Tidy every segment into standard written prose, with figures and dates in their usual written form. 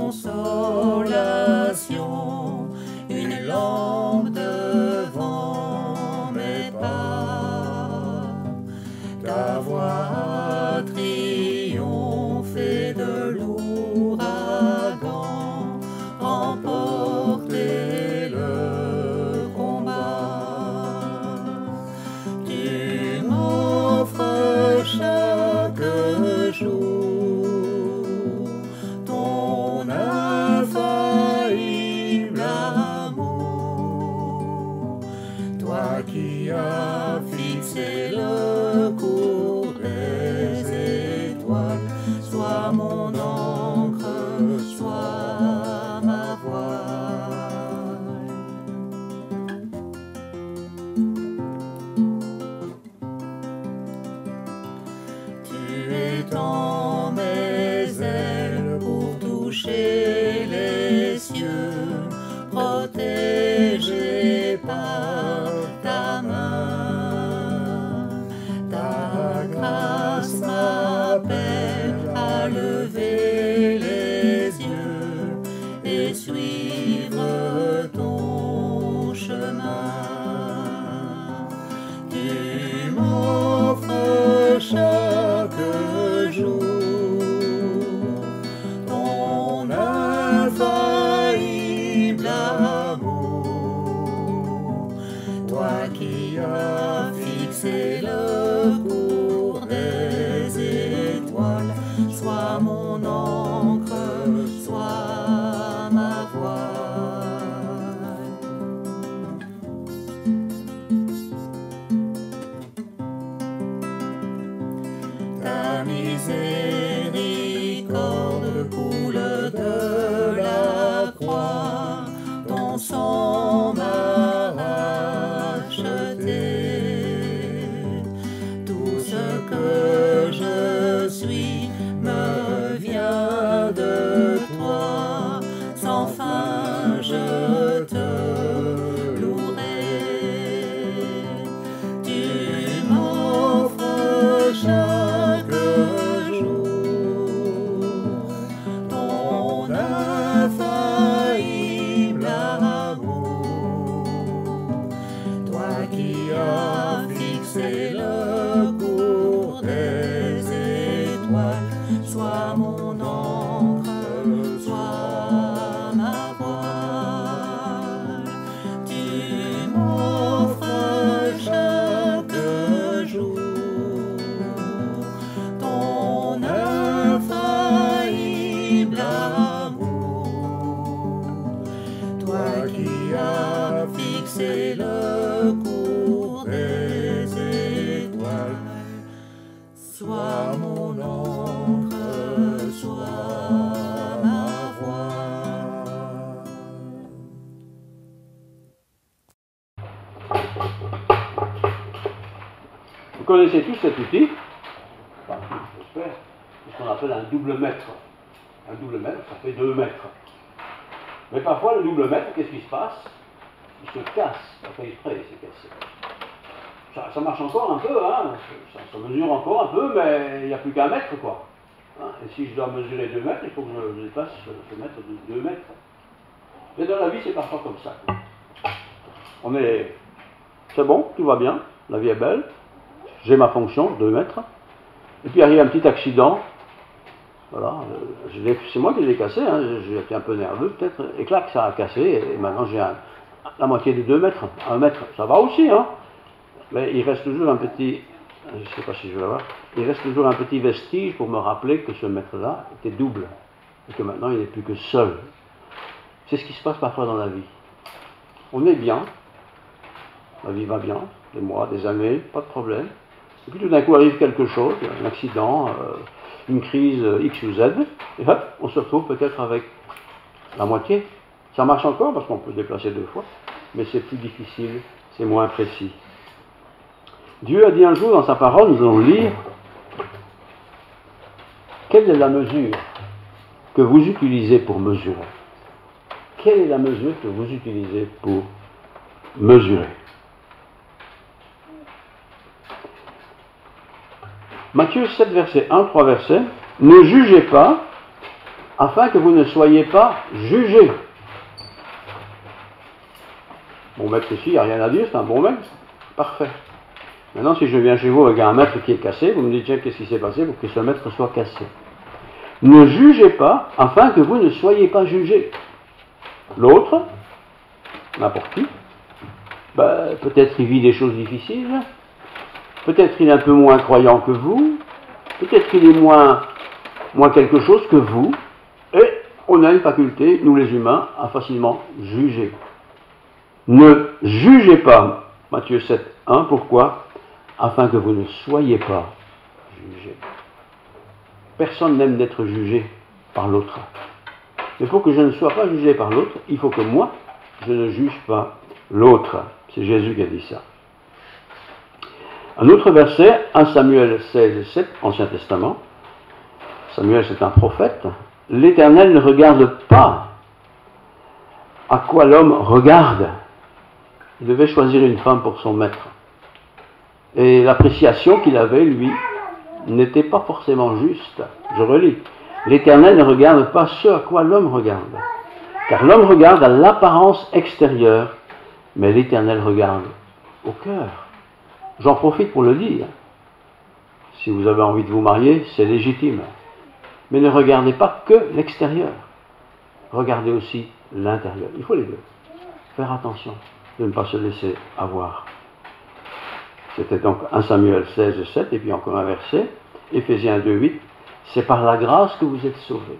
consolation, une lampe devant mes pas. Ta voix a triomphé de l'ouragan, remporté le combat. Tu m'offres chaque jour ton infaillible amour, toi qui as fixé le cours des étoiles, sois mon encre, sois ma voile. Tu étends mes ailes pour toucher les cieux, protégé par ta main. Ta grâce m'appelle à lever les yeux et suivre ton chemin. Tu m'offres chaque jour ton infaillible amour, toi qui as fixé le cours des étoiles, sois mon encre, sois ma voile. Ta miséricorde coule de la croix, ton sang m'a racheté. Tout ce que je suis me vient de toi, sans fin je te louerai. Tu m'offres chaque jour ton infaillible amour, toi qui as fixé le cours des étoiles, sois mon encre, sois ma voile. Tu m'offres chaque jour ton infaillible amour, toi qui as fixé le cours des étoiles, sois mon encre, sois ma voile. Vous connaissez tous cet outil, enfin, j'espère, c'est ce qu'on appelle un double mètre. Un double mètre, ça fait 2 mètres. Mais parfois, le double mètre, qu'est-ce qui se passe? Il se casse, ça fait exprès, il s'est cassé. Ça marche encore un peu, hein, ça mesure encore un peu, mais il n'y a plus qu'un mètre, quoi. Hein, et si je dois mesurer 2 mètres, il faut que je dépasse ce mètre de 2 mètres. Mais dans la vie, c'est parfois comme ça. C'est bon, tout va bien, la vie est belle, j'ai ma fonction, 2 mètres, et puis arrive un petit accident, voilà, c'est moi qui l'ai cassé, hein, j'ai été un peu nerveux peut-être, et clac, ça a cassé, et maintenant j'ai la moitié de 2 mètres, 1 mètre, ça va aussi, hein, mais il reste toujours un petit, je ne sais pas si je vais l'avoir, il reste toujours un petit vestige pour me rappeler que ce mètre-là était double, et que maintenant il n'est plus que seul. C'est ce qui se passe parfois dans la vie. On est bien, la vie va bien, des mois, des années, pas de problème. Et puis tout d'un coup arrive quelque chose, un accident, une crise X ou Z, et hop, on se retrouve peut-être avec la moitié. Ça marche encore parce qu'on peut se déplacer 2 fois, mais c'est plus difficile, c'est moins précis. Dieu a dit un jour dans sa parole, nous allons lire, quelle est la mesure que vous utilisez pour mesurer? Quelle est la mesure que vous utilisez pour mesurer? Matthieu 7, verset 1, 3 versets. Ne jugez pas afin que vous ne soyez pas jugés. Bon maître ici, il n'y a rien à dire, c'est un bon maître. Parfait. Maintenant, si je viens chez vous avec un maître qui est cassé, vous me dites, tiens, qu'est-ce qui s'est passé pour que ce maître soit cassé? Ne jugez pas, afin que vous ne soyez pas jugés. L'autre, n'importe qui, peut-être il vit des choses difficiles, peut-être il est un peu moins croyant que vous, peut-être qu'il est moins quelque chose que vous, et on a une faculté, nous les humains, à facilement juger. Ne jugez pas, Matthieu 7, 1, pourquoi? Afin que vous ne soyez pas jugés. Personne n'aime d'être jugé par l'autre. Mais pour que je ne sois pas jugé par l'autre, il faut que moi, je ne juge pas l'autre. C'est Jésus qui a dit ça. Un autre verset, 1 Samuel 16, 7, Ancien Testament. Samuel, c'est un prophète. L'Éternel ne regarde pas à quoi l'homme regarde. Il devait choisir une femme pour son maître. Et l'appréciation qu'il avait, lui, n'était pas forcément juste. Je relis. L'Éternel ne regarde pas ce à quoi l'homme regarde. Car l'homme regarde à l'apparence extérieure, mais l'Éternel regarde au cœur. J'en profite pour le dire. Si vous avez envie de vous marier, c'est légitime. Mais ne regardez pas que l'extérieur. Regardez aussi l'intérieur. Il faut les deux. Faire attention de ne pas se laisser avoir. C'était donc 1 Samuel 16, 7, et puis encore un verset, Éphésiens 2, 8. C'est par la grâce que vous êtes sauvés,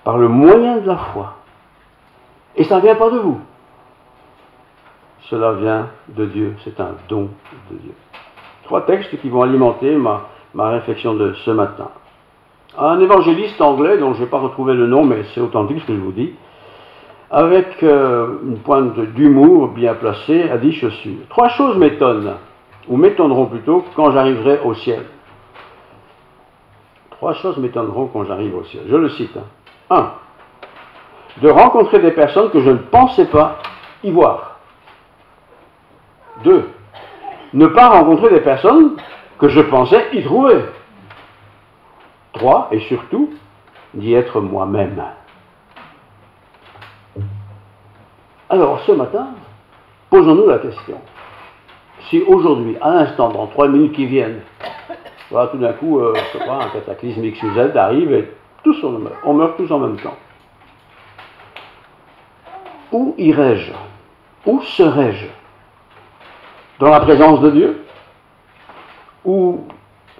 par le moyen de la foi. Et ça ne vient pas de vous. Cela vient de Dieu, c'est un don de Dieu. 3 textes qui vont alimenter ma réflexion de ce matin. Un évangéliste anglais, dont je ne vais pas retrouver le nom, mais c'est authentique ce que je vous dis, avec une pointe d'humour bien placée, a dit ceci. 3 choses m'étonnent, ou m'étonneront plutôt, quand j'arriverai au ciel. 3 choses m'étonneront quand j'arrive au ciel. Je le cite. 1. De rencontrer des personnes que je ne pensais pas y voir. 2. Ne pas rencontrer des personnes que je pensais y trouver. 3. Et surtout, d'y être moi-même. Alors, ce matin, posons-nous la question. Si aujourd'hui, à l'instant, dans 3 minutes qui viennent, voilà, tout d'un coup, je sais pas, un cataclysme X ou Z arrive et tous on meurt tous en même temps. Où irais-je? Où serais-je? Dans la présence de Dieu? Ou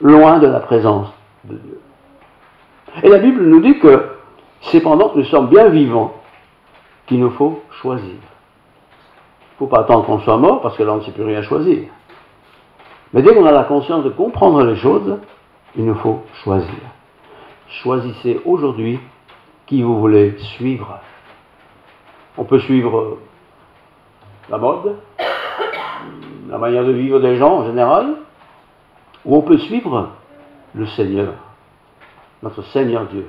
loin de la présence de Dieu? Et la Bible nous dit que c'est pendant que nous sommes bien vivants qu'il nous faut choisir. Il ne faut pas attendre qu'on soit mort parce que là on ne sait plus rien choisir. Mais dès qu'on a la conscience de comprendre les choses, il nous faut choisir. Choisissez aujourd'hui qui vous voulez suivre. On peut suivre la mode, la manière de vivre des gens en général, ou on peut suivre le Seigneur, notre Seigneur Dieu,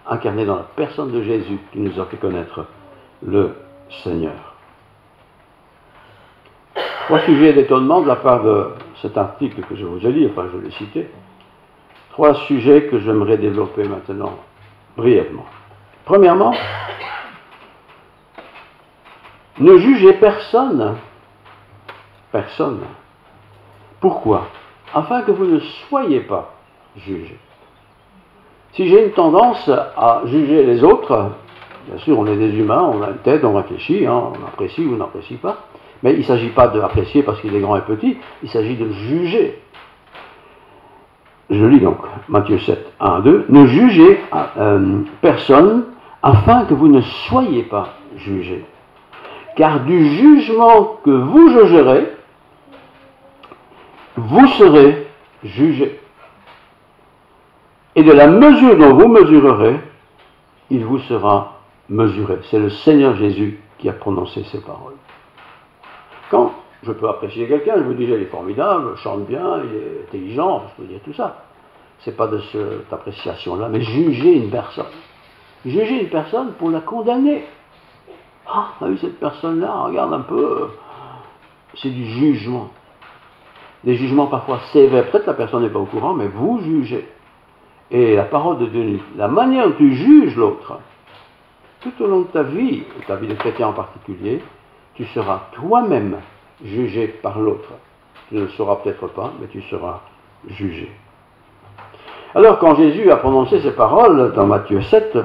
incarné dans la personne de Jésus qui nous a fait connaître le Seigneur. 3 sujets d'étonnement de la part de cet article que je vous ai lu, enfin je l'ai cité. 3 sujets que j'aimerais développer maintenant, brièvement. Premièrement, ne jugez personne. Personne. Pourquoi? Afin que vous ne soyez pas jugés. Si j'ai une tendance à juger les autres, bien sûr on est des humains, on a une tête, on réfléchit, on apprécie ou on n'apprécie pas, mais il ne s'agit pas d'apprécier parce qu'il est grand et petit, il s'agit de juger. Je lis donc Matthieu 7, 1, 2. Ne jugez personne afin que vous ne soyez pas jugés. Car du jugement que vous jugerez, vous serez jugés. Et de la mesure dont vous mesurerez, il vous sera mesuré. C'est le Seigneur Jésus qui a prononcé ces paroles. Quand je peux apprécier quelqu'un, je vous dis, il est formidable, chante bien, il est intelligent, je peux dire tout ça. Ce n'est pas de cette appréciation-là, mais juger une personne. Juger une personne pour la condamner. Ah, oui, cette personne-là, regarde un peu, c'est du jugement. Des jugements parfois sévères. Peut-être la personne n'est pas au courant, mais vous jugez. Et la parole de Dieu nous dit, la manière dont tu juges l'autre, tout au long de ta vie de chrétien en particulier, tu seras toi-même jugé par l'autre. Tu ne le sauras peut-être pas, mais tu seras jugé. Alors quand Jésus a prononcé ces paroles dans Matthieu 7,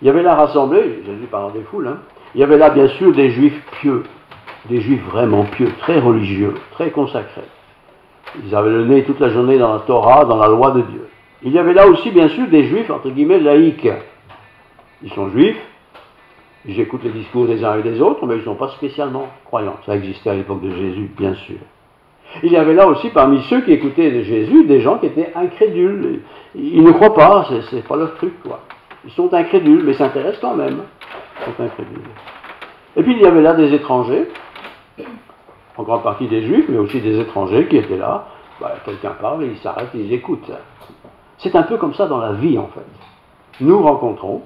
il y avait là rassemblé, Jésus parlant des foules, il y avait là bien sûr des juifs pieux, des juifs vraiment pieux, très religieux, très consacrés. Ils avaient le nez toute la journée dans la Torah, dans la loi de Dieu. Il y avait là aussi bien sûr des juifs entre guillemets laïcs. Ils sont juifs, ils écoutent les discours des uns et des autres, mais ils ne sont pas spécialement croyants. Ça existait à l'époque de Jésus, bien sûr. Il y avait là aussi parmi ceux qui écoutaient de Jésus des gens qui étaient incrédules. Ils ne croient pas, c'est pas leur truc, quoi. Ils sont incrédules, mais s'intéressent quand même. Ils sont incrédules. Et puis il y avait là des étrangers, en grande partie des juifs, mais aussi des étrangers qui étaient là. Quelqu'un parle, ils s'arrêtent, ils écoutent. C'est un peu comme ça dans la vie, en fait. Nous rencontrons,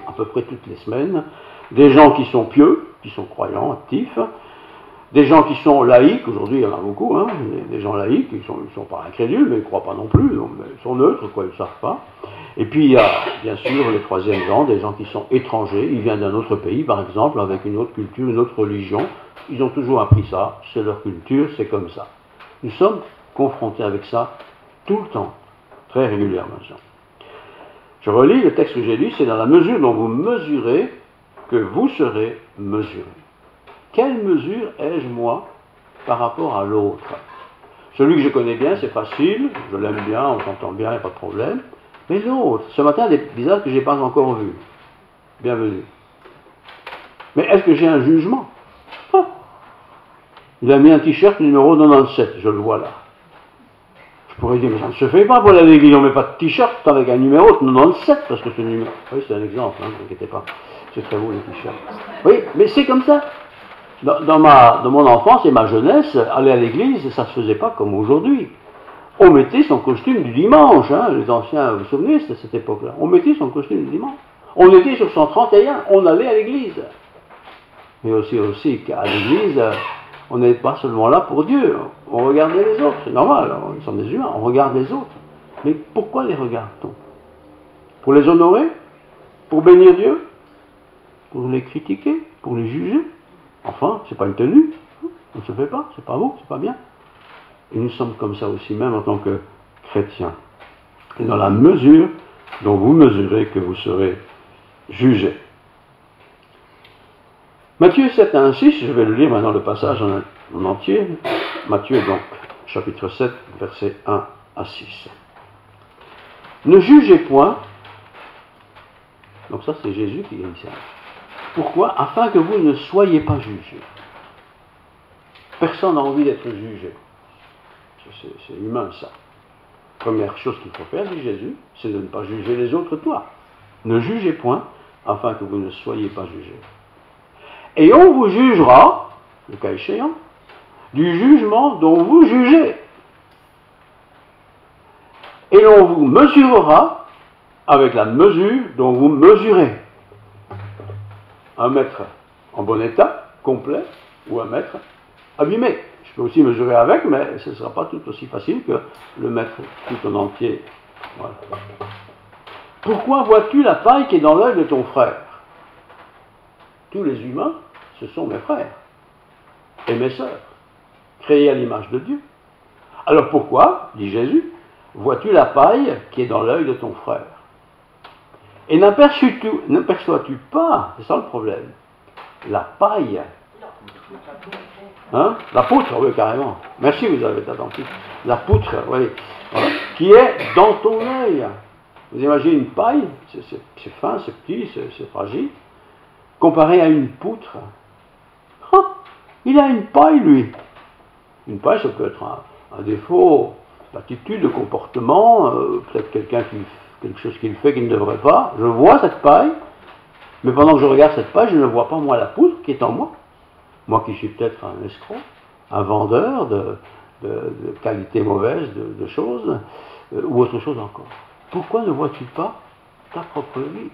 à peu près toutes les semaines, des gens qui sont pieux, qui sont croyants, actifs, des gens qui sont laïcs, aujourd'hui il y en a beaucoup, des gens laïcs, ils ne sont pas incrédules, mais ils ne croient pas non plus, donc, ils sont neutres, quoi, ils ne savent pas. Et puis il y a bien sûr le troisième genre, des gens qui sont étrangers, ils viennent d'un autre pays par exemple, avec une autre culture, une autre religion, ils ont toujours appris ça, c'est leur culture, c'est comme ça. Nous sommes confrontés avec ça tout le temps, très régulièrement. Je relis le texte que j'ai lu, c'est dans la mesure dont vous mesurez que vous serez mesurés. Quelle mesure ai-je moi par rapport à l'autre? Celui que je connais bien, c'est facile, je l'aime bien, on s'entend bien, il n'y a pas de problème. Mais l'autre, ce matin, des visages que je n'ai pas encore vus. Bienvenue. Mais est-ce que j'ai un jugement? Il a mis un t-shirt numéro 97, je le vois là. Je pourrais dire, mais ça ne se fait pas pour la l'église, on ne met pas de t-shirt avec un numéro 97, parce que ce numéro... Oui, c'est un exemple, ne vous inquiétez pas. C'est très beau les t-shirts. Oui, mais c'est comme ça. Dans mon enfance et ma jeunesse, aller à l'église, ça ne se faisait pas comme aujourd'hui. On mettait son costume du dimanche, les anciens, vous vous souvenez, c'était cette époque-là. On mettait son costume du dimanche. On était sur 131, on allait à l'église. Mais aussi qu'à l'église, on n'est pas seulement là pour Dieu, on regardait les autres, c'est normal, nous sommes des humains, on regarde les autres. Mais pourquoi les regarde-t-on? Pour les honorer? Pour bénir Dieu? Pour les critiquer? Pour les juger? Enfin, c'est pas une tenue, on ne se fait pas, c'est pas beau, c'est pas bien. Et nous sommes comme ça aussi, même en tant que chrétiens. Et dans la mesure dont vous mesurez que vous serez jugés. Matthieu 7 à 6, je vais le lire maintenant le passage en entier. Matthieu donc, chapitre 7, versets 1 à 6. Ne jugez point, donc ça c'est Jésus qui dit ça. Pourquoi? Afin que vous ne soyez pas jugés. Personne n'a envie d'être jugé. C'est humain ça. Première chose qu'il faut faire, dit Jésus, c'est de ne pas juger les autres toi. Ne jugez point, afin que vous ne soyez pas jugés. Et on vous jugera, le cas échéant, du jugement dont vous jugez. Et l'on vous mesurera avec la mesure dont vous mesurez. Un mètre en bon état, complet, ou un mètre abîmé. Je peux aussi mesurer avec, mais ce ne sera pas tout aussi facile que le mettre tout en entier. Voilà. Pourquoi vois-tu la paille qui est dans l'œil de ton frère? Tous les humains, ce sont mes frères et mes sœurs, créés à l'image de Dieu. Alors pourquoi, dit Jésus, vois-tu la paille qui est dans l'œil de ton frère? Et n'aperçois-tu pas, c'est ça le problème, la paille, la poutre, oui carrément, merci vous avez été attentif, la poutre, oui, voilà, qui est dans ton œil. Vous imaginez une paille, c'est fin, c'est petit, c'est fragile, comparé à une poutre. Il a une paille lui. Une paille, ça peut être un défaut d'attitude, de comportement, peut-être quelque chose qu'il fait qu'il ne devrait pas. Je vois cette paille, mais pendant que je regarde cette paille, je ne vois pas moi la poutre qui est en moi. Moi qui suis peut-être un escroc, un vendeur de qualité mauvaise, de choses, ou autre chose encore. Pourquoi ne vois-tu pas ta propre vie?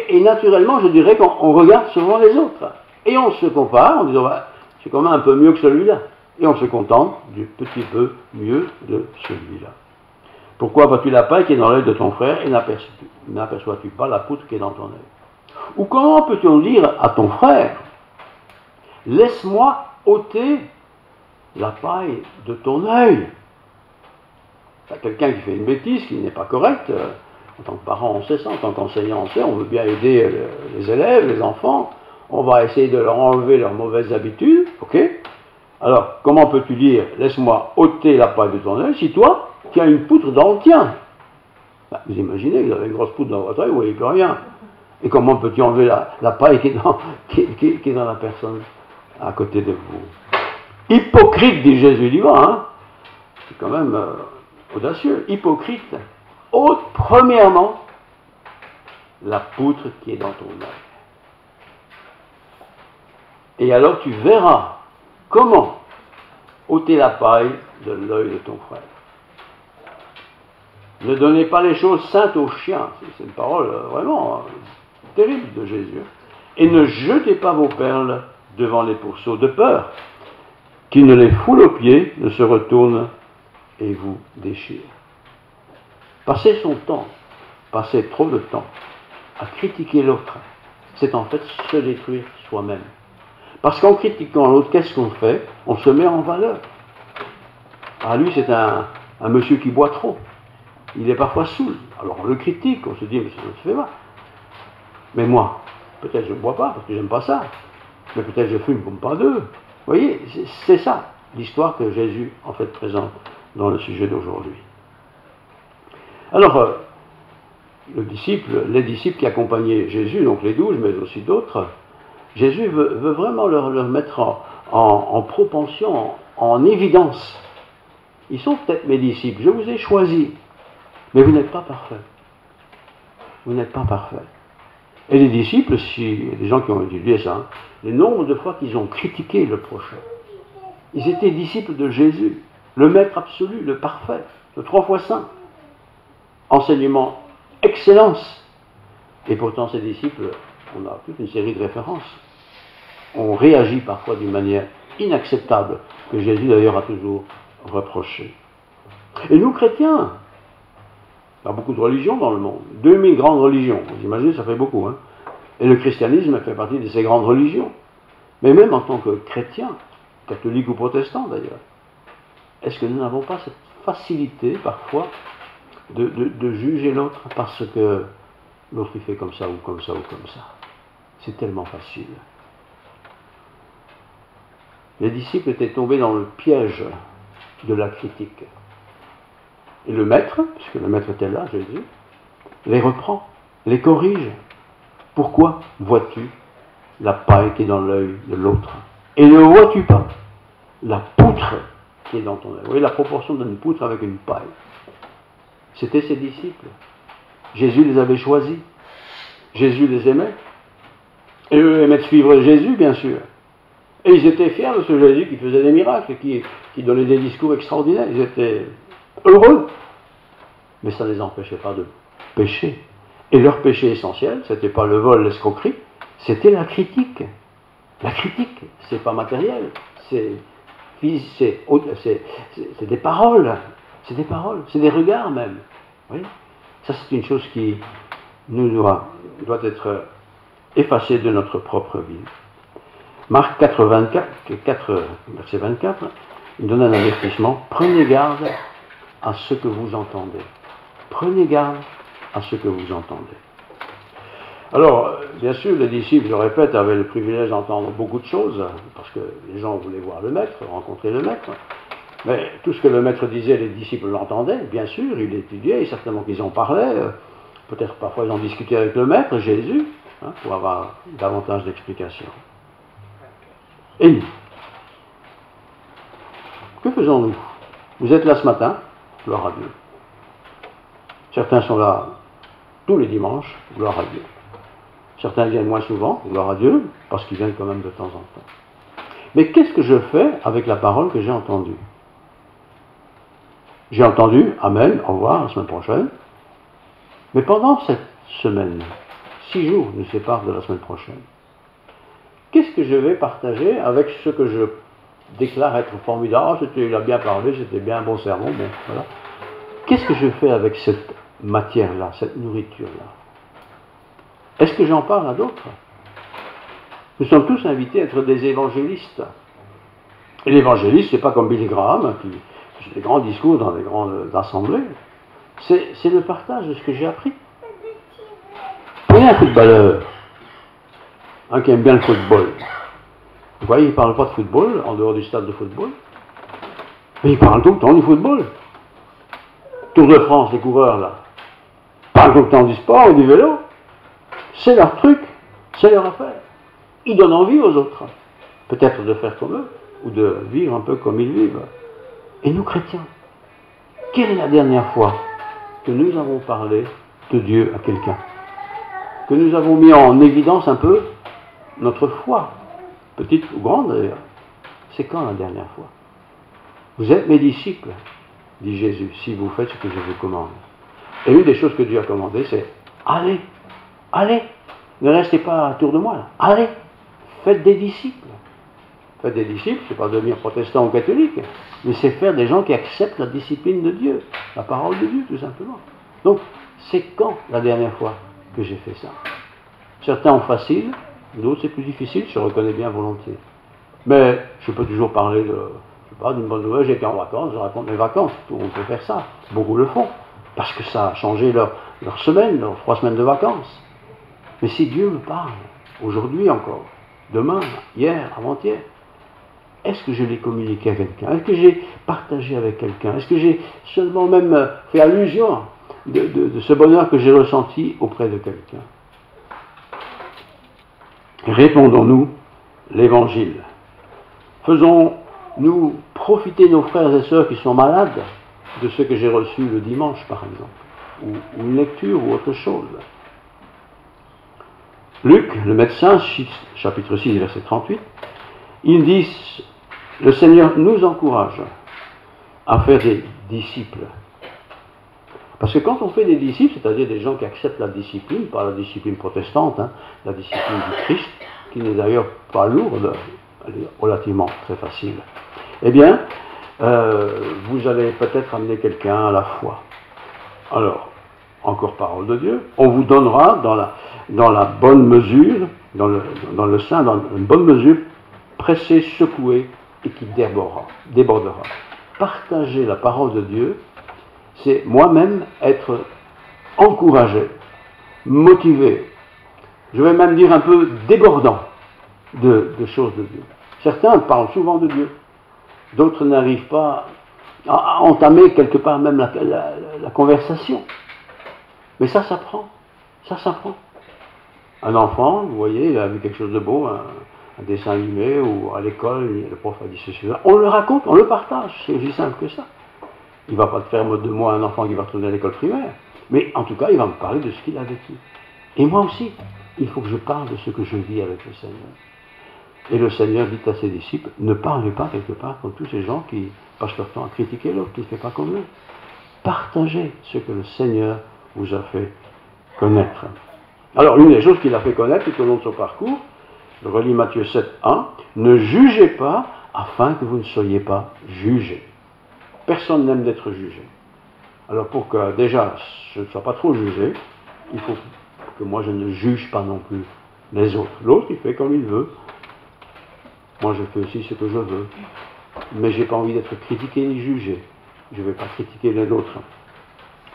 Et naturellement, je dirais qu'on regarde souvent les autres. Et on se compare en disant, c'est quand même un peu mieux que celui-là. Et on se contente du petit peu mieux de celui-là. Pourquoi vois-tu la paille qui est dans l'œil de ton frère et n'aperçois-tu pas la poutre qui est dans ton œil? Ou comment peut-on dire à ton frère, laisse-moi ôter la paille de ton œil? Quelqu'un qui fait une bêtise, qui n'est pas correcte, en tant que parent on sait ça, en tant qu'enseignant on sait, on veut bien aider les élèves, les enfants, on va essayer de leur enlever leurs mauvaises habitudes, ok? Alors, comment peux-tu dire, laisse-moi ôter la paille de ton œil, si toi, tu as une poutre dans le tien? Vous imaginez, vous avez une grosse poutre dans votre œil, vous ne voyez plus rien. Et comment peux-tu enlever la paille qui est dans la personne à côté de vous? Hypocrite, dit Jésus divin, hein? C'est quand même audacieux. Hypocrite, ôte premièrement la poutre qui est dans ton œil. Et alors tu verras comment ôter la paille de l'œil de ton frère. Ne donnez pas les choses saintes aux chiens. C'est une parole vraiment terrible de Jésus. Et ne jetez pas vos perles devant les pourceaux, de peur qu'ils ne les foulent aux pieds, ne se retournent et vous déchirent. Passer son temps, passer trop de temps à critiquer l'autre, c'est en fait se détruire soi-même. Parce qu'en critiquant l'autre, qu'est-ce qu'on fait? On se met en valeur. Ah, lui, c'est un monsieur qui boit trop. Il est parfois saoul. Alors on le critique, on se dit, mais ça ne se fait pas. Mais moi, peut-être je ne bois pas, parce que j'aime pas ça. Mais peut-être je fume comme pas deux. Vous voyez, c'est ça, l'histoire que Jésus en fait présente dans le sujet d'aujourd'hui. Alors, les disciples qui accompagnaient Jésus, donc les 12, mais aussi d'autres, Jésus veut vraiment leur mettre en propension, en évidence. Ils sont peut-être mes disciples, je vous ai choisis, mais vous n'êtes pas parfaits. Vous n'êtes pas parfaits. Et les disciples, si les gens qui ont étudié ça, hein, le nombre de fois qu'ils ont critiqué le prochain, ils étaient disciples de Jésus, le maître absolu, le parfait, le 3 fois saint. Enseignement, excellence. Et pourtant, ces disciples, on a toute une série de références. On réagit parfois d'une manière inacceptable, que Jésus d'ailleurs a toujours reproché. Et nous, chrétiens, il y a beaucoup de religions dans le monde, 2000 grandes religions, vous imaginez, ça fait beaucoup, hein. Et le christianisme fait partie de ces grandes religions. Mais même en tant que chrétiens, catholiques ou protestants d'ailleurs, est-ce que nous n'avons pas cette facilité parfois de juger l'autre parce que l'autre il fait comme ça ou comme ça ou comme ça? C'est tellement facile. Les disciples étaient tombés dans le piège de la critique. Et le maître, puisque le maître était là, Jésus, les reprend, les corrige. Pourquoi vois-tu la paille qui est dans l'œil de l'autre? Et ne vois-tu pas la poutre qui est dans ton œil? Vous voyez la proportion d'une poutre avec une paille. C'était ses disciples. Jésus les avait choisis. Jésus les aimait. Et eux aimaient suivre Jésus, bien sûr. Et ils étaient fiers de ce Jésus qui faisait des miracles, qui donnait des discours extraordinaires. Ils étaient heureux. Mais ça ne les empêchait pas de pécher. Et leur péché essentiel, ce n'était pas le vol, l'escroquerie, c'était la critique. La critique, c'est pas matériel, c'est des paroles, c'est des regards même. Oui, ça c'est une chose qui nous doit être effacée de notre propre vie. Marc 4, verset 24, il donne un avertissement. Prenez garde à ce que vous entendez. Prenez garde à ce que vous entendez. Alors, bien sûr, les disciples, je répète, avaient le privilège d'entendre beaucoup de choses, parce que les gens voulaient voir le maître, rencontrer le maître. Mais tout ce que le maître disait, les disciples l'entendaient, bien sûr, ils l'étudiaient, et certainement qu'ils en parlaient. Peut-être parfois ils en discutaient avec le maître, Jésus, hein, pour avoir davantage d'explications. Et nous, que faisons-nous? Vous êtes là ce matin, gloire à Dieu. Certains sont là tous les dimanches, gloire à Dieu. Certains viennent moins souvent, gloire à Dieu, parce qu'ils viennent quand même de temps en temps. Mais qu'est-ce que je fais avec la parole que j'ai entendue? J'ai entendu, amen, au revoir, la semaine prochaine. Mais pendant cette semaine, 6 jours nous séparent de la semaine prochaine. Qu'est-ce que je vais partager avec ce que je déclare être formidable? Il a bien parlé, c'était bien un bon sermon, bon, voilà. qu'est-ce que je fais avec cette matière-là, cette nourriture-là? Est-ce que j'en parle à d'autres? Nous sommes tous invités à être des évangélistes. Et l'évangéliste, c'est pas comme Billy Graham, qui fait des grands discours dans des grandes assemblées. C'est le partage de ce que j'ai appris. Prenez un footballeur, un qui aime bien le football. Vous voyez, il ne parle pas de football, en dehors du stade de football. Mais il parle tout le temps du football. Tour de France, les coureurs, là. Parlent tout le temps du sport et du vélo. C'est leur truc, c'est leur affaire. Ils donnent envie aux autres, peut-être de faire comme eux, ou de vivre un peu comme ils vivent. Et nous, chrétiens, quelle est la dernière fois que nous avons parlé de Dieu à quelqu'un? Que nous avons mis en évidence un peu notre foi, petite ou grande d'ailleurs. C'est quand la dernière fois? Vous êtes mes disciples, dit Jésus, si vous faites ce que je vous commande. Et une des choses que Dieu a commandées, c'est allez, allez, ne restez pas autour de moi, là. Allez, faites des disciples. Faites des disciples, c'est pas devenir protestant ou catholique, mais c'est faire des gens qui acceptent la discipline de Dieu, la parole de Dieu, tout simplement. Donc, c'est quand la dernière fois que j'ai fait ça? Certains ont facile, d'autres c'est plus difficile, je reconnais bien volontiers. Mais je peux toujours parler de, je sais pas, d'une bonne nouvelle, j'étais en vacances, je raconte mes vacances, on peut faire ça, beaucoup le font, parce que ça a changé leur semaine, leurs 3 semaines de vacances. Mais si Dieu me parle, aujourd'hui encore, demain, hier, avant-hier, est-ce que je l'ai communiqué à quelqu'un? Est-ce que j'ai partagé avec quelqu'un? Est-ce que j'ai seulement même fait allusion de ce bonheur que j'ai ressenti auprès de quelqu'un? Répondons-nous l'évangile. Faisons-nous profiter nos frères et sœurs qui sont malades de ce que j'ai reçu le dimanche, par exemple, ou une lecture ou autre chose. Luc, le médecin, chapitre 6, verset 38, il dit, le Seigneur nous encourage à faire des disciples. Parce que quand on fait des disciples, c'est-à-dire des gens qui acceptent la discipline, pas la discipline protestante, la discipline du Christ, qui n'est d'ailleurs pas lourde, elle est relativement très facile, eh bien, vous allez peut-être amener quelqu'un à la foi. Alors, encore parole de Dieu, on vous donnera dans la bonne mesure, dans le sein, dans une bonne mesure, pressée, secouée, et qui débordera. Partager la parole de Dieu, c'est moi-même être encouragé, motivé, je vais même dire un peu débordant de choses de Dieu. Certains parlent souvent de Dieu, d'autres n'arrivent pas à entamer quelque part même la conversation. Mais ça s'apprend, ça s'apprend. Un enfant, vous voyez, il a vu quelque chose de beau, un dessin animé, ou à l'école, le prof a dit ceci, on le raconte, on le partage, c'est aussi simple que ça. Il ne va pas faire de moi un enfant qui va retourner à l'école primaire, mais en tout cas, il va me parler de ce qu'il a vécu. Et moi aussi, il faut que je parle de ce que je vis avec le Seigneur. Et le Seigneur dit à ses disciples, ne parlez pas quelque part comme tous ces gens qui passent leur temps à critiquer l'autre, qui ne fait pas comme eux. Partagez ce que le Seigneur vous a fait connaître. Alors, une des choses qu'il a fait connaître tout au long de son parcours, je relis Matthieu 7, 1, ne jugez pas afin que vous ne soyez pas jugés. Personne n'aime d'être jugé. Alors pour que déjà je ne sois pas trop jugé, il faut que moi je ne juge pas non plus les autres. L'autre il fait comme il veut. Moi je fais aussi ce que je veux. Mais je n'ai pas envie d'être critiqué ni jugé. Je ne vais pas critiquer les autres.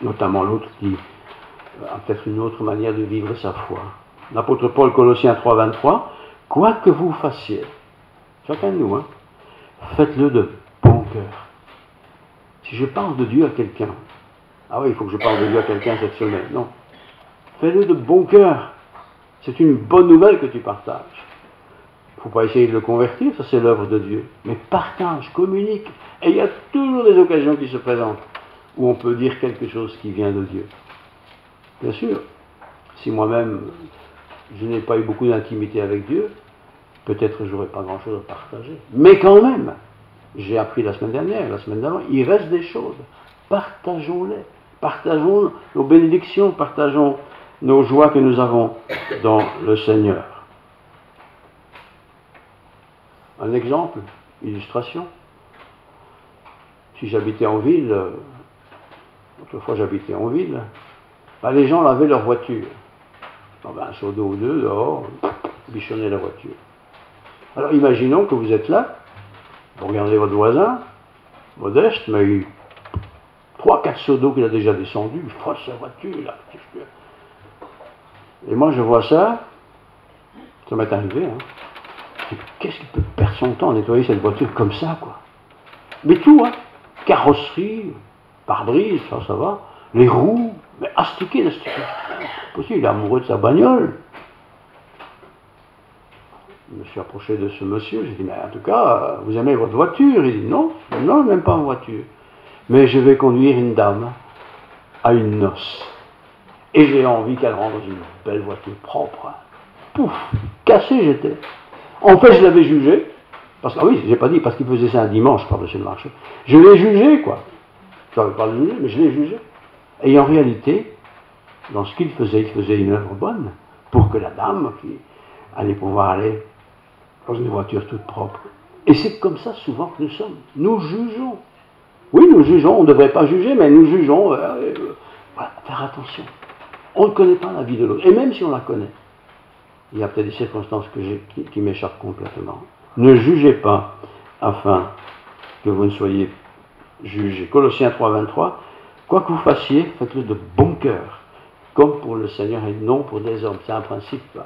Notamment l'autre qui a peut-être une autre manière de vivre sa foi. L'apôtre Paul, Colossiens 3, 23, quoi que vous fassiez, chacun de nous, faites-le de bon cœur. Si je parle de Dieu à quelqu'un, ah oui, il faut que je parle de Dieu à quelqu'un cette semaine, non. Fais-le de bon cœur. C'est une bonne nouvelle que tu partages. Il ne faut pas essayer de le convertir, ça c'est l'œuvre de Dieu. Mais partage, communique. Et il y a toujours des occasions qui se présentent où on peut dire quelque chose qui vient de Dieu. Bien sûr, si moi-même je n'ai pas eu beaucoup d'intimité avec Dieu, peut-être je n'aurais pas grand-chose à partager. Mais quand même, j'ai appris la semaine dernière, la semaine d'avant, il reste des choses. Partageons-les. Partageons nos bénédictions, partageons nos joies que nous avons dans le Seigneur. Un exemple, illustration. Si j'habitais en ville, Autrefois, j'habitais en ville. Ben, les gens lavaient leur voiture. Un seau d'eau ou deux dehors, bichonnaient la voiture. Alors imaginons que vous êtes là, vous regardez votre voisin, modeste, mais il 3-4 seaux d'eau qu'il a déjà descendu, il frotte sa voiture, là. Et moi je vois ça, ça m'est arrivé, hein. Qu'est-ce qu'il peut perdre son temps à nettoyer cette voiture comme ça, quoi? Mais tout, hein. Carrosserie, pare-brise, ça va. Les roues, mais astiqué. Possible, il est amoureux de sa bagnole. Je me suis approché de ce monsieur, j'ai dit, mais en tout cas, vous aimez votre voiture? Il dit, non, non, même pas en voiture. Mais je vais conduire une dame à une noce. Et j'ai envie qu'elle rentre dans une belle voiture propre. Pouf, cassé j'étais. En fait, je l'avais jugé, parce que, ah oui, j'ai pas dit, parce qu'il faisait ça un dimanche par-dessus le marché. Je l'ai jugé, quoi. Je n'avais pas le juger, mais je l'ai jugé. Et en réalité, dans ce qu'il faisait, il faisait une œuvre bonne pour que la dame qui allait pouvoir aller dans une voiture toute propre. Et c'est comme ça souvent que nous sommes. Nous jugeons. Oui, nous jugeons, on ne devrait pas juger, mais nous jugeons. Voilà, faire attention. On ne connaît pas la vie de l'autre. Et même si on la connaît, il y a peut-être des circonstances qui m'échappent complètement. Ne jugez pas afin que vous ne soyez jugés. Colossiens 3,23, quoi que vous fassiez, faites-le de bon cœur, comme pour le Seigneur et non pour des hommes. C'est un principe.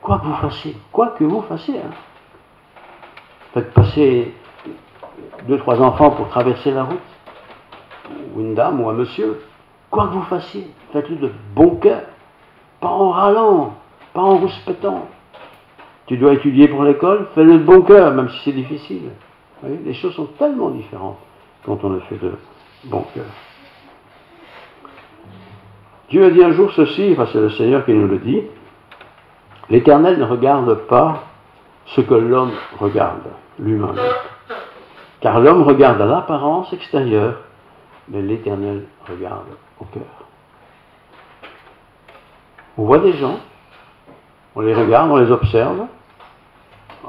Quoi que vous fassiez. Hein. Faites passer 2-3 enfants pour traverser la route, ou une dame ou un monsieur. Quoi que vous fassiez, faites-le de bon cœur, pas en râlant, pas en rouspétant. Tu dois étudier pour l'école, fais-le de bon cœur, même si c'est difficile. Vous voyez, les choses sont tellement différentes quand on le fait de bon cœur. Dieu a dit un jour ceci, enfin c'est le Seigneur qui nous le dit, l'Éternel ne regarde pas ce que l'homme regarde, l'humain. Car l'homme regarde à l'apparence extérieure, mais l'Éternel regarde au cœur. On voit des gens, on les regarde, on les observe.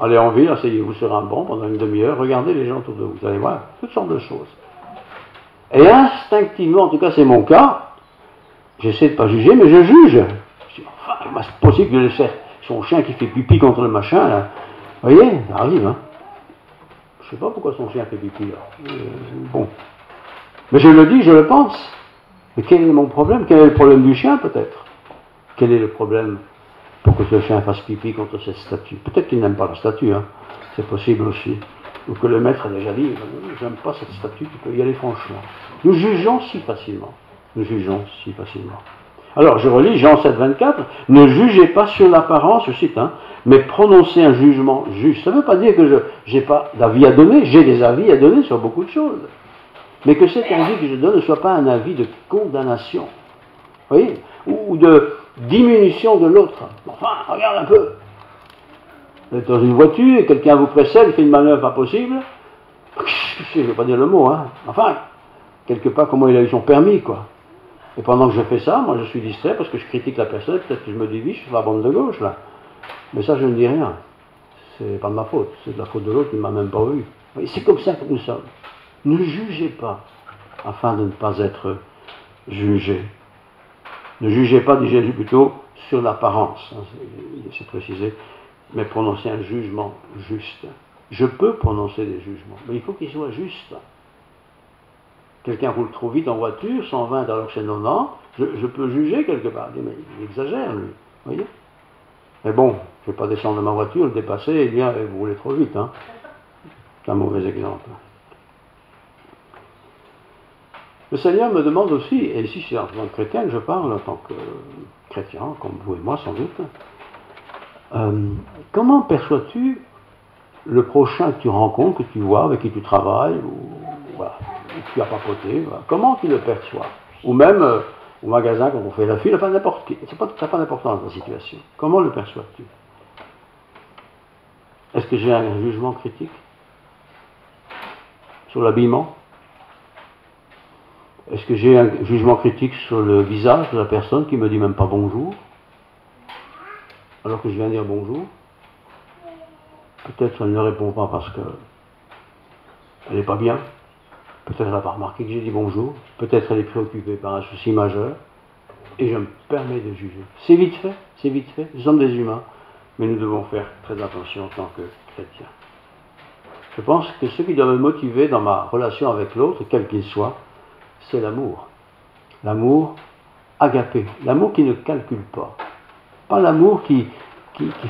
Allez en ville, asseyez-vous sur un banc pendant une demi-heure, regardez les gens autour de vous, vous allez voir toutes sortes de choses. Et instinctivement, en tout cas c'est mon cas, j'essaie de ne pas juger, mais je juge. Je dis, enfin, c'est possible que je laisse son chien qui fait pipi contre le machin, là. Vous voyez, ça arrive, hein. Je ne sais pas pourquoi son chien fait pipi, là. Bon. Mais je le dis, je le pense. Mais quel est mon problème? Quel est le problème du chien, peut-être? Quel est le problème pour que ce chien fasse pipi contre cette statue? Peut-être qu'il n'aime pas la statue, hein. C'est possible aussi. Ou que le maître a déjà dit, j'aime pas cette statue, tu peux y aller franchement. Nous jugeons si facilement. Nous jugeons si facilement. Alors, je relis Jean 7, 24. Ne jugez pas sur l'apparence, je cite, hein, mais prononcez un jugement juste. Ça ne veut pas dire que je n'ai pas d'avis à donner, j'ai des avis à donner sur beaucoup de choses. Mais que cet avis que je donne ne soit pas un avis de condamnation. Vous voyez? Ou de diminution de l'autre. Enfin, regarde un peu. Vous êtes dans une voiture et quelqu'un vous précède, fait une manœuvre pas possible. Je ne vais pas dire le mot, hein. Enfin, quelque part, comment il a eu son permis, quoi. Et pendant que je fais ça, moi je suis distrait parce que je critique la personne, peut-être que je me divise sur la bande de gauche, là. Mais ça, je ne dis rien. C'est pas de ma faute, c'est de la faute de l'autre qui ne m'a même pas vu. C'est comme ça que nous sommes. Ne jugez pas, afin de ne pas être jugé. Ne jugez pas, dit Jésus plutôt, sur l'apparence, hein, c'est précisé, mais prononcez un jugement juste. Je peux prononcer des jugements, mais il faut qu'ils soient justes. Quelqu'un roule trop vite en voiture, 120 alors que c'est 90, je peux juger quelque part. Mais il exagère, lui. Vous voyez? Mais bon, je ne vais pas descendre de ma voiture, le dépasser et dire vous roulez trop vite. Hein. C'est un mauvais exemple. Le Seigneur me demande aussi, et ici c'est en tant que chrétien que je parle, en tant que chrétien, comme vous et moi sans doute, comment perçois-tu le prochain que tu rencontres, que tu vois, avec qui tu travailles, ou voilà, tu as papoté, voilà. Comment tu le perçois? Ou même au magasin quand on fait la file, enfin n'importe qui, ça n'a pas d'importance dans la situation. Comment le perçois-tu? Est-ce que j'ai un jugement critique sur l'habillement? Est-ce que j'ai un jugement critique sur le visage de la personne qui ne me dit même pas bonjour, alors que je viens dire bonjour? Peut-être qu'elle ne répond pas parce qu'elle n'est pas bien. Peut-être elle n'a pas remarqué que j'ai dit bonjour. Peut-être elle est préoccupée par un souci majeur. Et je me permets de juger. C'est vite fait, c'est vite fait. Nous sommes des humains, mais nous devons faire très attention en tant que chrétiens. Je pense que ce qui doit me motiver dans ma relation avec l'autre, quel qu'il soit, c'est l'amour. L'amour agapé, l'amour qui ne calcule pas. Pas l'amour qui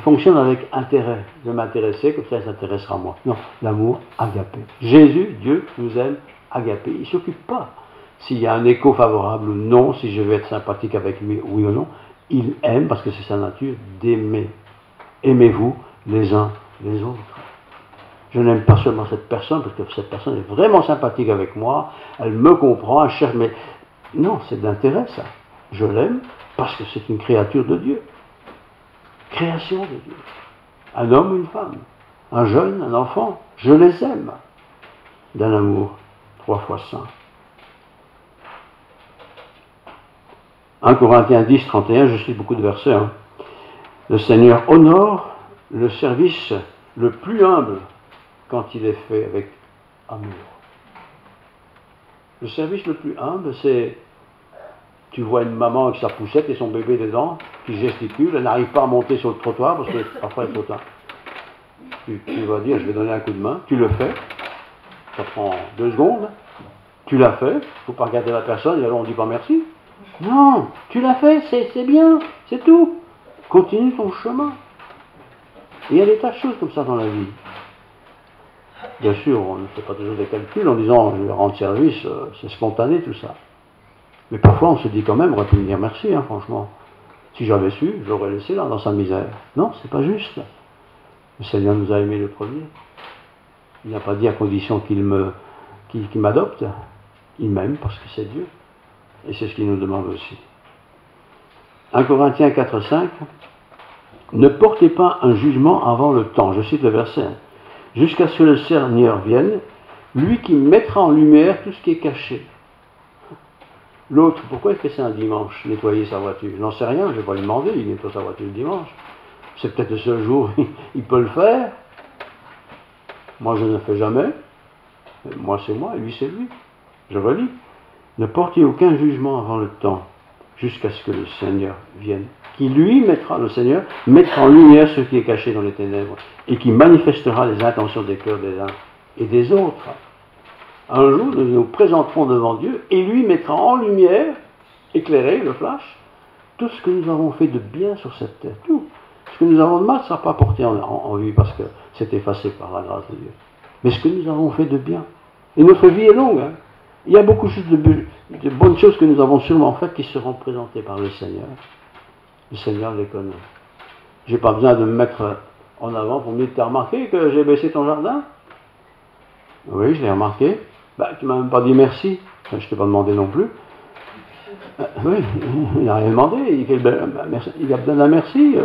fonctionne avec intérêt. Je vais m'intéresser, comme ça il s'intéressera à moi. Non, l'amour agapé. Jésus, Dieu, nous aime agapé. Il ne s'occupe pas s'il y a un écho favorable ou non, si je vais être sympathique avec lui, oui ou non. Il aime, parce que c'est sa nature, d'aimer. Aimez-vous les uns les autres. Je n'aime pas seulement cette personne, parce que cette personne est vraiment sympathique avec moi, elle me comprend, elle cherche, mais non, c'est de l'intérêt ça. Je l'aime parce que c'est une créature de Dieu. Création de Dieu. Un homme ou une femme, un jeune, un enfant, je les aime. D'un amour 3 fois saint. 1 Corinthiens 10, 31, je cite beaucoup de versets. Hein. Le Seigneur honore le service le plus humble quand il est fait avec amour. Le service le plus humble, c'est, tu vois une maman avec sa poussette et son bébé dedans, qui gesticule, elle n'arrive pas à monter sur le trottoir parce que parfois il est trop tard. Tu vas dire, je vais donner un coup de main, tu le fais, ça prend 2 secondes, tu l'as fait, il ne faut pas regarder la personne et alors on ne dit pas merci. Non, tu l'as fait, c'est bien, c'est tout. Continue ton chemin. Et il y a des tas de choses comme ça dans la vie. Bien sûr, on ne fait pas toujours des calculs en disant je vais rendre service, c'est spontané tout ça. Mais parfois on se dit quand même, on aurait pu me dire merci, hein, franchement. Si j'avais su, je l'aurais laissé là dans sa misère. Non, c'est pas juste. Le Seigneur nous a aimés le premier. Il n'a pas dit à condition qu'il m'adopte. Il m'aime parce que c'est Dieu. Et c'est ce qu'il nous demande aussi. 1 Corinthiens 4, 5. Ne portez pas un jugement avant le temps. Je cite le verset. Jusqu'à ce que le Seigneur vienne, lui qui mettra en lumière tout ce qui est caché. L'autre, pourquoi il fait ça un dimanche, nettoyer sa voiture? Je n'en sais rien, je ne vais pas lui demander, il nettoie sa voiture le dimanche. C'est peut-être le seul jour où il peut le faire. Moi, je ne le fais jamais. Moi, c'est moi, et lui, c'est lui. Je relis. Ne portez aucun jugement avant le temps, jusqu'à ce que le Seigneur vienne, qui lui mettra, le Seigneur, mettra en lumière ce qui est caché dans les ténèbres, et qui manifestera les intentions des cœurs des uns et des autres. Un jour, nous nous présenterons devant Dieu, et lui mettra en lumière, éclairé, le flash, tout ce que nous avons fait de bien sur cette terre. Tout. Ce que nous avons de mal ne sera pas porté en vue, parce que c'est effacé par la grâce de Dieu. Mais ce que nous avons fait de bien. Et notre vie est longue, hein. Il y a beaucoup de bonnes choses que nous avons sûrement faites qui seront présentées par le Seigneur. Le Seigneur les connaît. Je n'ai pas besoin de me mettre en avant pour me dire, t'as remarqué que j'ai baissé ton jardin? Oui, je l'ai remarqué. Ben, tu m'as même pas dit merci. Enfin, je ne t'ai pas demandé non plus. Oui, il n'a rien demandé. Il a besoin d'un merci.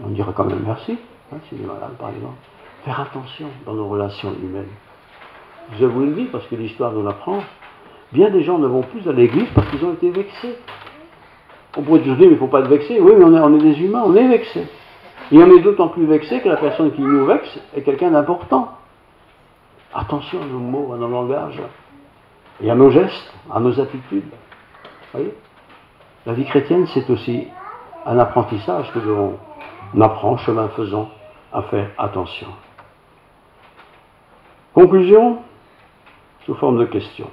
On dira quand même merci, hein, s'il est malade par exemple. Faire attention dans nos relations humaines. Je vous le dis parce que l'histoire nous l'apprend. Bien des gens ne vont plus à l'église parce qu'ils ont été vexés. On pourrait toujours dire, mais il ne faut pas être vexé. Oui, mais on est des humains, on est vexés. Et on est d'autant plus vexé que la personne qui nous vexe est quelqu'un d'important. Attention à nos mots, à nos langages, et à nos gestes, à nos attitudes. Vous voyez ? La vie chrétienne, c'est aussi un apprentissage que l'on apprend, chemin faisant, à faire attention. Conclusion, sous forme de question.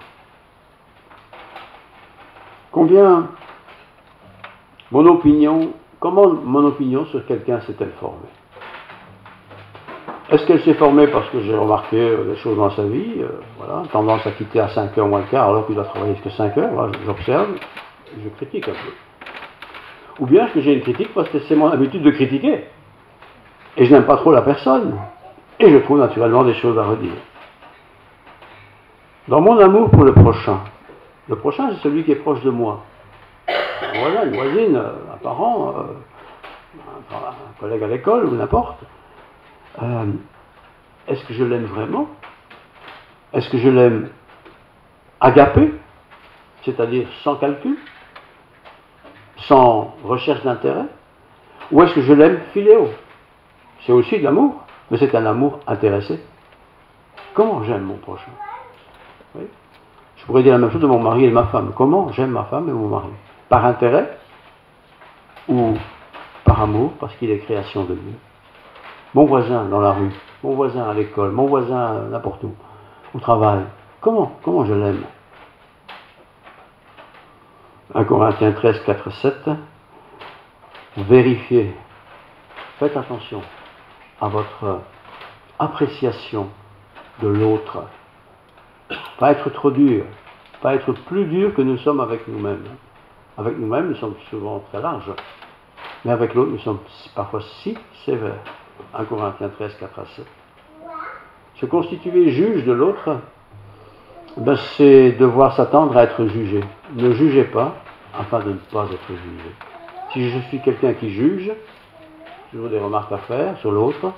Comment mon opinion sur quelqu'un s'est-elle formée? Est-ce qu'elle s'est formée parce que j'ai remarqué des choses dans sa vie, voilà, tendance à quitter à 5h moins le quart alors qu'il doit travailler jusqu'à 5h, voilà, j'observe, je critique un peu. Ou bien est-ce que j'ai une critique parce que c'est mon habitude de critiquer, et je n'aime pas trop la personne, et je trouve naturellement des choses à redire. Dans mon amour pour le prochain c'est celui qui est proche de moi. Voilà, une voisine, un parent, un collègue à l'école, ou n'importe. Est-ce que je l'aime vraiment? Est-ce que je l'aime agapé, c'est-à-dire sans calcul, sans recherche d'intérêt? Ou est-ce que je l'aime philéo? C'est aussi de l'amour, mais c'est un amour intéressé. Comment j'aime mon prochain? Oui. Je pourrais dire la même chose de mon mari et de ma femme. Comment j'aime ma femme et mon mari? Par intérêt ou par amour, parce qu'il est création de Dieu. Mon voisin dans la rue, mon voisin à l'école, mon voisin n'importe où, au travail. Comment je l'aime? 1 Corinthiens 13, 4, 7. Vérifiez, faites attention à votre appréciation de l'autre. Pas être trop dur, pas être plus dur que nous sommes avec nous-mêmes. Avec nous-mêmes, nous sommes souvent très larges, mais avec l'autre, nous sommes parfois si sévères. 1 Corinthiens 13, 4 à 7. Se constituer juge de l'autre, ben c'est devoir s'attendre à être jugé. Ne jugez pas afin de ne pas être jugé. Si je suis quelqu'un qui juge, j'ai toujours des remarques à faire sur l'autre,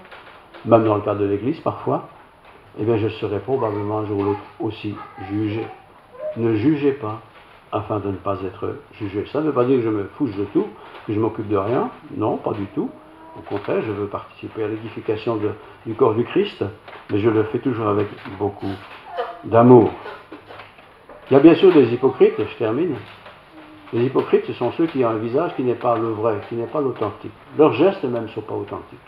même dans le cadre de l'Église parfois, eh bien je serai probablement un jour ou l'autre aussi jugé. Ne jugez pas afin de ne pas être jugé. Ça ne veut pas dire que je me fouche de tout, que je m'occupe de rien. Non, pas du tout. Au contraire, je veux participer à l'édification du corps du Christ, mais je le fais toujours avec beaucoup d'amour. Il y a bien sûr des hypocrites, je termine. Les hypocrites, ce sont ceux qui ont un visage qui n'est pas le vrai, qui n'est pas l'authentique. Leurs gestes même ne sont pas authentiques.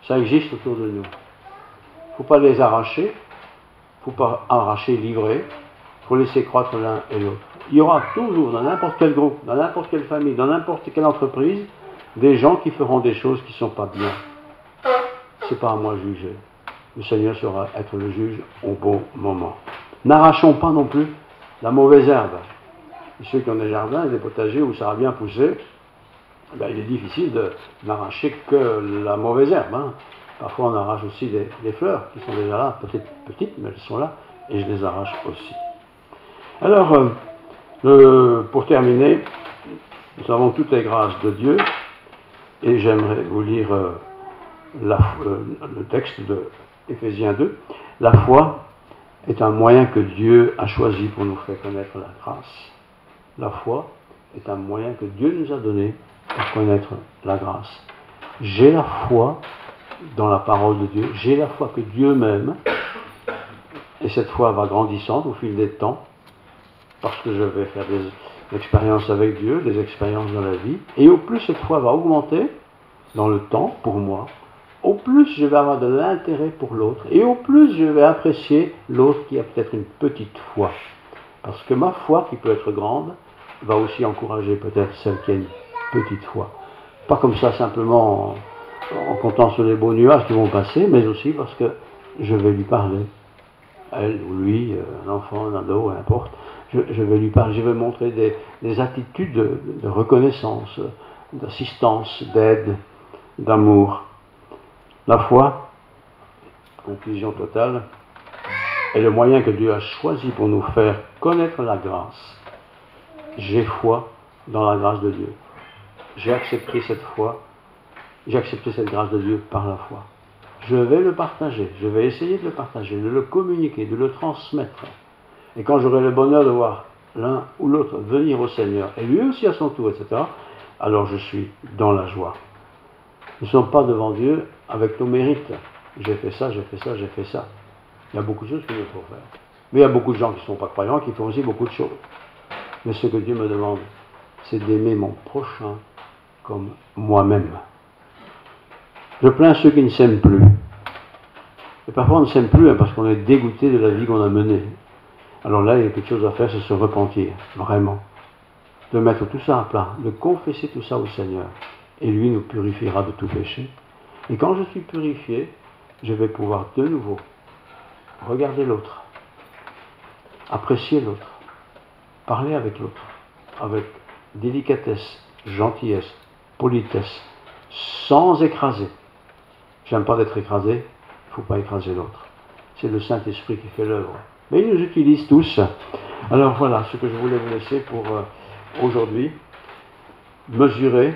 Ça existe autour de nous. Il ne faut pas les arracher, il ne faut pas arracher, livrer, il faut laisser croître l'un et l'autre. Il y aura toujours, dans n'importe quel groupe, dans n'importe quelle famille, dans n'importe quelle entreprise, des gens qui feront des choses qui ne sont pas bien. Ce n'est pas à moi de juger. Le Seigneur saura être le juge au bon moment. N'arrachons pas non plus la mauvaise herbe. Et ceux qui ont des jardins et des potagers où ça a bien poussé, ben, il est difficile de n'arracher que la mauvaise herbe. Hein. Parfois on arrache aussi des fleurs qui sont déjà là, peut-être petites, mais elles sont là, et je les arrache aussi. Alors, pour terminer, nous avons toutes les grâces de Dieu, et j'aimerais vous lire le texte de Éphésiens 2. La foi est un moyen que Dieu a choisi pour nous faire connaître la grâce. La foi est un moyen que Dieu nous a donné pour connaître la grâce. J'ai la foi dans la parole de Dieu, j'ai la foi que Dieu m'aime, et cette foi va grandissante au fil des temps, parce que je vais faire des expériences avec Dieu, des expériences dans la vie, et au plus cette foi va augmenter dans le temps pour moi, au plus je vais avoir de l'intérêt pour l'autre, et au plus je vais apprécier l'autre qui a peut-être une petite foi. Parce que ma foi, qui peut être grande, va aussi encourager peut-être celle qui a une petite foi. Pas comme ça simplement en comptant sur les beaux nuages qui vont passer, mais aussi parce que je vais lui parler. Elle ou lui, un enfant, un ado, n'importe. Je vais lui parler, je vais montrer des attitudes de reconnaissance, d'assistance, d'aide, d'amour. La foi, conclusion totale, est le moyen que Dieu a choisi pour nous faire connaître la grâce. J'ai foi dans la grâce de Dieu. J'ai accepté cette foi, j'ai accepté cette grâce de Dieu par la foi. Je vais le partager, je vais essayer de le partager, de le communiquer, de le transmettre. Et quand j'aurai le bonheur de voir l'un ou l'autre venir au Seigneur, et lui aussi à son tour, etc., alors je suis dans la joie. Nous ne sommes pas devant Dieu avec nos mérites. J'ai fait ça, j'ai fait ça, j'ai fait ça. Il y a beaucoup de choses qu'il nous faut faire. Mais il y a beaucoup de gens qui ne sont pas croyants qui font aussi beaucoup de choses. Mais ce que Dieu me demande, c'est d'aimer mon prochain comme moi-même. Je plains ceux qui ne s'aiment plus. Et parfois on ne s'aime plus parce qu'on est dégoûté de la vie qu'on a menée. Alors là, il y a quelque chose à faire, c'est se repentir, vraiment. De mettre tout ça à plat, de confesser tout ça au Seigneur. Et lui nous purifiera de tout péché. Et quand je suis purifié, je vais pouvoir de nouveau regarder l'autre, apprécier l'autre, parler avec l'autre, avec délicatesse, gentillesse, politesse, sans écraser. J'aime pas d'être écrasé, il ne faut pas écraser l'autre. C'est le Saint-Esprit qui fait l'œuvre. Mais il nous utilise tous. Alors voilà ce que je voulais vous laisser pour aujourd'hui. Mesurer,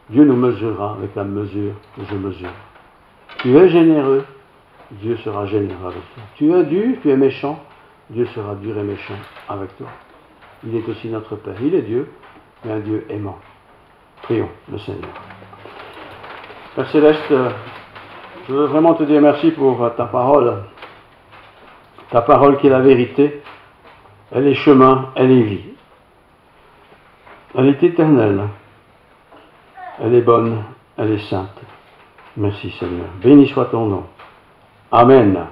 Dieu nous mesurera avec la mesure que je mesure. Tu es généreux, Dieu sera généreux avec toi. Tu es dur, tu es méchant, Dieu sera dur et méchant avec toi. Il est aussi notre Père. Il est Dieu, mais un Dieu aimant. Prions le Seigneur. Père Céleste, je veux vraiment te dire merci pour ta parole qui est la vérité, Elle est chemin, elle est vie. Elle est éternelle. Elle est bonne, elle est sainte. Merci Seigneur. Béni soit ton nom. Amen.